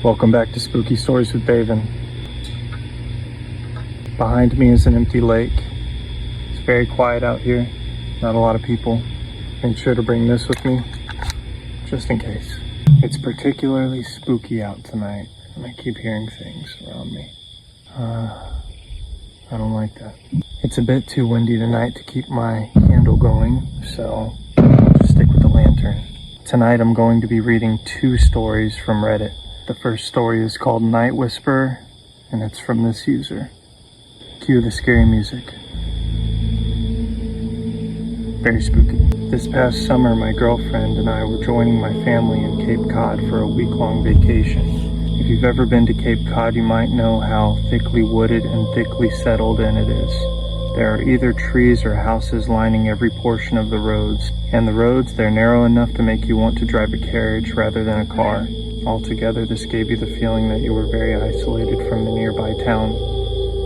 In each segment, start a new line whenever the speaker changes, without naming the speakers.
Welcome back to Spooky Stories with Baven. Behind me is an empty lake. It's very quiet out here, not a lot of people. Made sure to bring this with me, just in case. It's particularly spooky out tonight, and I keep hearing things around me. I don't like that. It's a bit too windy tonight to keep my candle going, so I'll just stick with the lantern. Tonight I'm going to be reading 2 stories from Reddit. The first story is called Night Whisperer, and it's from this user. Cue the scary music. Very spooky. This past summer, my girlfriend and I were joining my family in Cape Cod for a week-long vacation. If you've ever been to Cape Cod, you might know how thickly wooded and thickly settled in it is. There are either trees or houses lining every portion of the roads, and the roads, they're narrow enough to make you want to drive a carriage rather than a car. Altogether, this gave you the feeling that you were very isolated from the nearby town.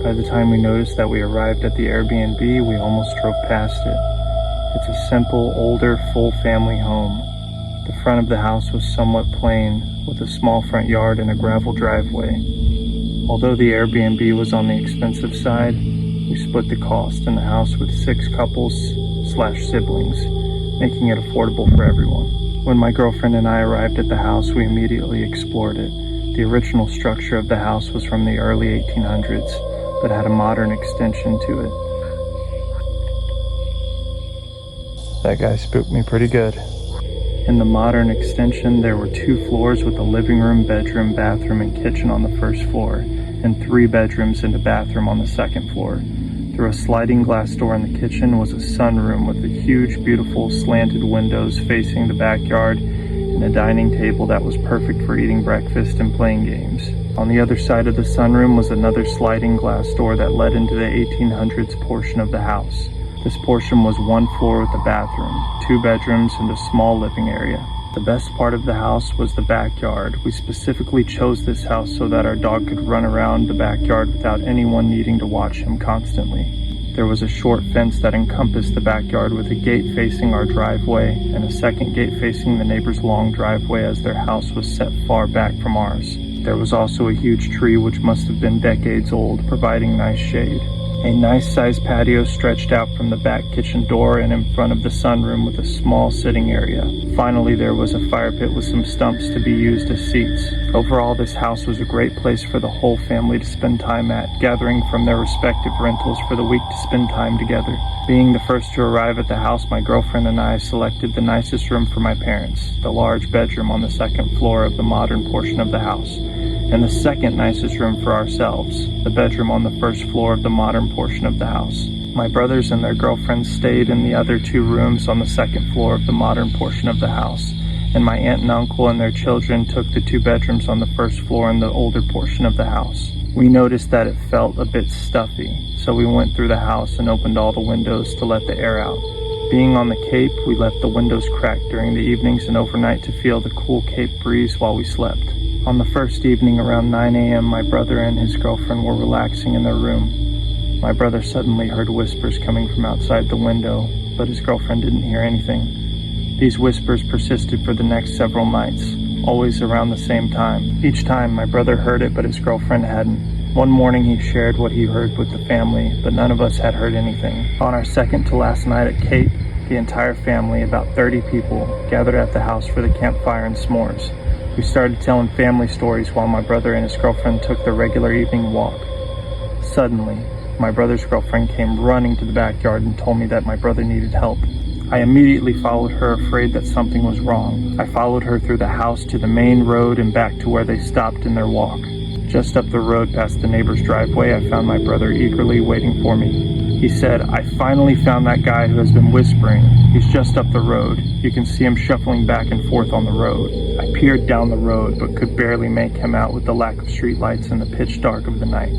By the time we noticed that we arrived at the Airbnb, we almost drove past it. It's a simple, older, full family home. The front of the house was somewhat plain, with a small front yard and a gravel driveway. Although the Airbnb was on the expensive side, we split the cost in the house with 6 couples/siblings, making it affordable for everyone. When my girlfriend and I arrived at the house, we immediately explored it. The original structure of the house was from the early 1800s, but had a modern extension to it. That guy spooked me pretty good. In the modern extension, there were 2 floors with a living room, bedroom, bathroom, and kitchen on the first floor, and 3 bedrooms and a bathroom on the second floor. Through a sliding glass door in the kitchen was a sunroom with a huge, beautiful, slanted windows facing the backyard and a dining table that was perfect for eating breakfast and playing games. On the other side of the sunroom was another sliding glass door that led into the 1800s portion of the house. This portion was 1 floor with a bathroom, 2 bedrooms, and a small living area. The best part of the house was the backyard. We specifically chose this house so that our dog could run around the backyard without anyone needing to watch him constantly. There was a short fence that encompassed the backyard with a gate facing our driveway and a second gate facing the neighbor's long driveway as their house was set far back from ours. There was also a huge tree which must have been decades old, providing nice shade. A nice-sized patio stretched out from the back kitchen door and in front of the sunroom with a small sitting area. Finally, there was a fire pit with some stumps to be used as seats. Overall, this house was a great place for the whole family to spend time at, gathering from their respective rentals for the week to spend time together. Being the first to arrive at the house, my girlfriend and I selected the nicest room for my parents, the large bedroom on the second floor of the modern portion of the house, and the second nicest room for ourselves, the bedroom on the first floor of the modern portion of the house. My brothers and their girlfriends stayed in the other 2 rooms on the second floor of the modern portion of the house, and my aunt and uncle and their children took the 2 bedrooms on the first floor in the older portion of the house. We noticed that it felt a bit stuffy, so we went through the house and opened all the windows to let the air out. Being on the Cape, we left the windows cracked during the evenings and overnight to feel the cool Cape breeze while we slept. On the first evening around 9 a.m., my brother and his girlfriend were relaxing in their room. My brother suddenly heard whispers coming from outside the window, but his girlfriend didn't hear anything. These whispers persisted for the next several nights, always around the same time. Each time, my brother heard it, but his girlfriend hadn't. One morning, he shared what he heard with the family, but none of us had heard anything. On our second to last night at Cape, the entire family, about 30 people, gathered at the house for the campfire and s'mores. We started telling family stories while my brother and his girlfriend took their regular evening walk. Suddenly, my brother's girlfriend came running to the backyard and told me that my brother needed help. I immediately followed her, afraid that something was wrong. I followed her through the house to the main road and back to where they stopped in their walk. Just up the road past the neighbor's driveway, I found my brother eagerly waiting for me. He said, "I finally found that guy who has been whispering. He's just up the road. You can see him shuffling back and forth on the road." I peered down the road, but could barely make him out with the lack of streetlights and the pitch dark of the night.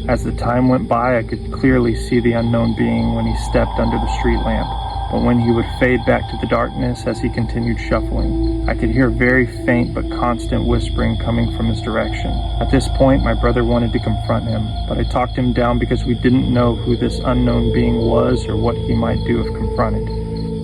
As the time went by, I could clearly see the unknown being when he stepped under the street lamp, but when he would fade back to the darkness as he continued shuffling. I could hear very faint but constant whispering coming from his direction. At this point, my brother wanted to confront him, but I talked him down because we didn't know who this unknown being was or what he might do if confronted.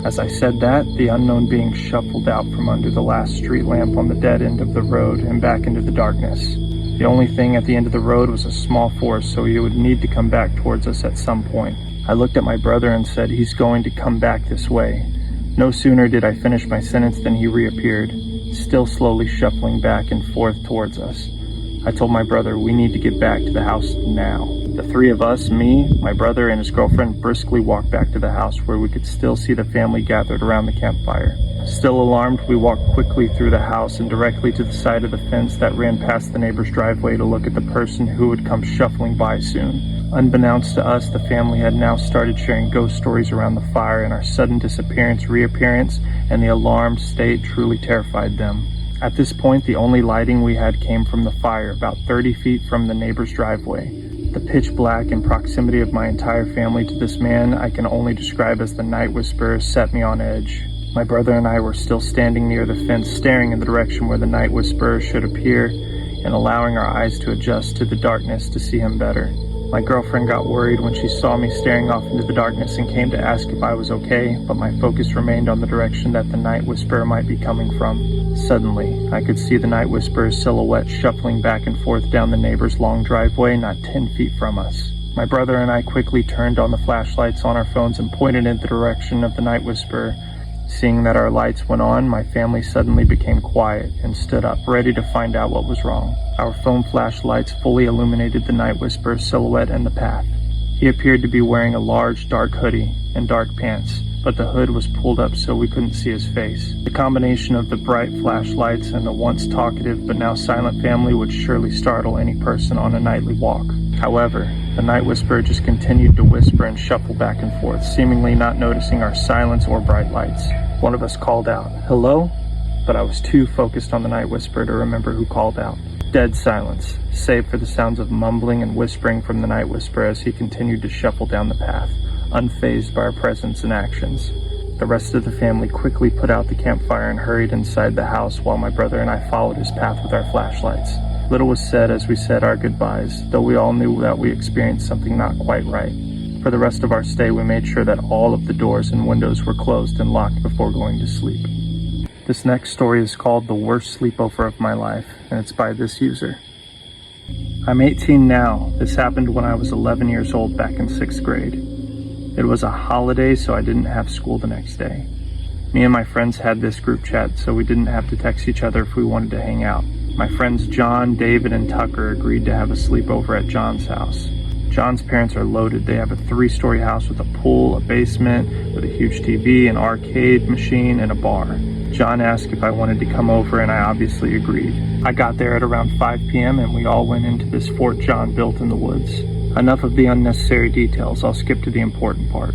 As I said that, the unknown being shuffled out from under the last street lamp on the dead end of the road and back into the darkness. The only thing at the end of the road was a small forest, so he would need to come back towards us at some point. I looked at my brother and said, "He's going to come back this way." No sooner did I finish my sentence than he reappeared, still slowly shuffling back and forth towards us. I told my brother, "We need to get back to the house now." The three of us, me, my brother, and his girlfriend, briskly walked back to the house where we could still see the family gathered around the campfire. Still alarmed, we walked quickly through the house and directly to the side of the fence that ran past the neighbor's driveway to look at the person who would come shuffling by soon. Unbeknownst to us, the family had now started sharing ghost stories around the fire, and our sudden disappearance, reappearance, and the alarmed state truly terrified them. At this point, the only lighting we had came from the fire, about 30 feet from the neighbor's driveway. The pitch black and proximity of my entire family to this man I can only describe as the Night Whisperer set me on edge. My brother and I were still standing near the fence, staring in the direction where the Night Whisperer should appear and allowing our eyes to adjust to the darkness to see him better. My girlfriend got worried when she saw me staring off into the darkness and came to ask if I was okay, but my focus remained on the direction that the Night Whisperer might be coming from. Suddenly, I could see the Night Whisperer's silhouette shuffling back and forth down the neighbor's long driveway not 10 feet from us. My brother and I quickly turned on the flashlights on our phones and pointed in the direction of the Night Whisperer. Seeing that our lights went on, my family suddenly became quiet and stood up, ready to find out what was wrong. Our phone flashlights fully illuminated the Night Whisperer's silhouette and the path. He appeared to be wearing a large dark hoodie and dark pants, but the hood was pulled up so we couldn't see his face. The combination of the bright flashlights and the once talkative but now silent family would surely startle any person on a nightly walk. However, the Night Whisperer just continued to whisper and shuffle back and forth, seemingly not noticing our silence or bright lights. One of us called out, "Hello?" But I was too focused on the Night Whisperer to remember who called out. Dead silence, save for the sounds of mumbling and whispering from the Night Whisperer as he continued to shuffle down the path, unfazed by our presence and actions. The rest of the family quickly put out the campfire and hurried inside the house while my brother and I followed his path with our flashlights. Little was said as we said our goodbyes, though we all knew that we experienced something not quite right. For the rest of our stay, we made sure that all of the doors and windows were closed and locked before going to sleep. This next story is called The Worst Sleepover of My Life, and it's by this user. I'm 18 now. This happened when I was 11 years old back in 6th grade. It was a holiday, so I didn't have school the next day. Me and my friends had this group chat, so we didn't have to text each other if we wanted to hang out. My friends John, David, and Tucker agreed to have a sleepover at John's house. John's parents are loaded. They have a 3-story house with a pool, a basement, with a huge TV, an arcade machine, and a bar. John asked if I wanted to come over, and I obviously agreed. I got there at around 5 p.m., and we all went into this fort John built in the woods. Enough of the unnecessary details. I'll skip to the important part.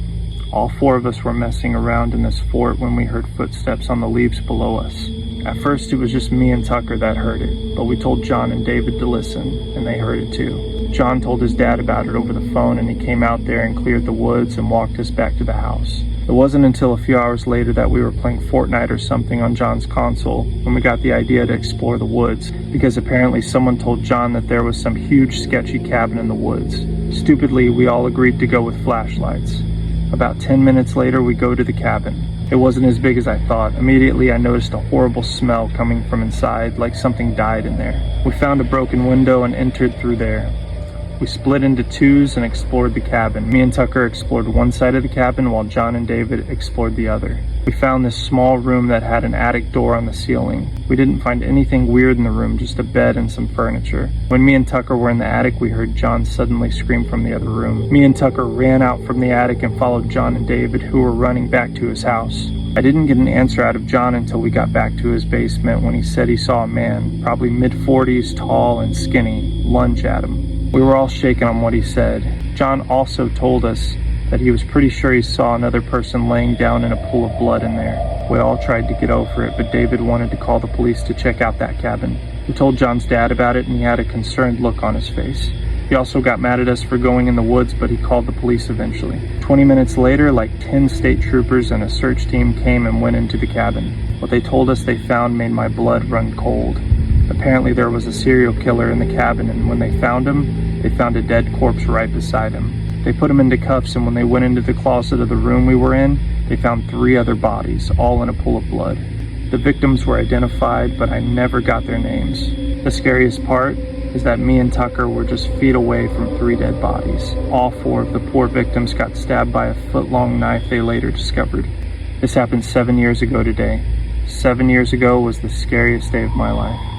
All 4 of us were messing around in this fort when we heard footsteps on the leaves below us. At first, it was just me and Tucker that heard it, but we told John and David to listen, and they heard it too. John told his dad about it over the phone, and he came out there and cleared the woods and walked us back to the house. It wasn't until a few hours later that we were playing Fortnite or something on John's console when we got the idea to explore the woods, because apparently someone told John that there was some huge sketchy cabin in the woods. Stupidly, we all agreed to go with flashlights. About 10 minutes later, we go to the cabin. It wasn't as big as I thought. Immediately, I noticed a horrible smell coming from inside, like something died in there. We found a broken window and entered through there. We split into twos and explored the cabin. Me and Tucker explored one side of the cabin while John and David explored the other. We found this small room that had an attic door on the ceiling. We didn't find anything weird in the room, just a bed and some furniture. When me and Tucker were in the attic, we heard John suddenly scream from the other room. Me and Tucker ran out from the attic and followed John and David, who were running back to his house. I didn't get an answer out of John until we got back to his basement when he said he saw a man, probably mid-40s, tall and skinny, lunge at him. We were all shaken on what he said. John also told us that he was pretty sure he saw another person laying down in a pool of blood in there. We all tried to get over it, but David wanted to call the police to check out that cabin. We told John's dad about it, and he had a concerned look on his face. He also got mad at us for going in the woods, but he called the police eventually. 20 minutes later, like 10 state troopers and a search team came and went into the cabin. What they told us they found made my blood run cold. Apparently there was a serial killer in the cabin, and when they found him, they found a dead corpse right beside him. They put him into cuffs, and when they went into the closet of the room we were in, They found 3 other bodies, all in a pool of blood. The victims were identified, but I never got their names. The scariest part is that me and Tucker were just feet away from 3 dead bodies. All 4 of the poor victims got stabbed by a foot-long knife they later discovered. This happened 7 years ago today. 7 years ago was the scariest day of my life.